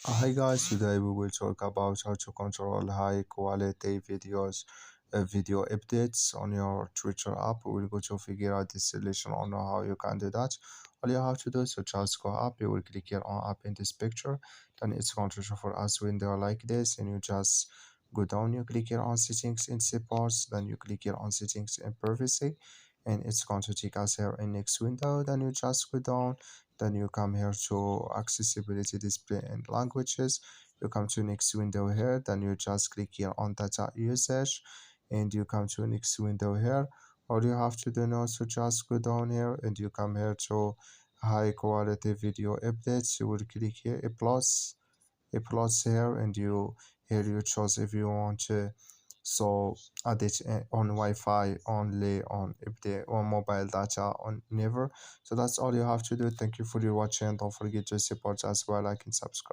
Hi guys, today we will talk about how to control high quality video updates on your Twitter app. We will go to figure out this solution on how you can do that. All you have to do is to just go up, you will click here on app in this picture, then it's going to show for us window like this, and you just go down, you click here on settings in support, then you click here on settings and privacy, and it's going to take us here in next window, then you just go down, then you come here to accessibility display and languages, you come to next window here, then you just click here on data usage, and you come to next window here. All you have to do now is to just go down here, and you come here to high quality video updates, you will click here a plus here, and you choose if you want to so add it on Wi-Fi only, on if they on mobile data on never. So that's all you have to do. Thank you for your watching. Don't forget to support as well, like and subscribe.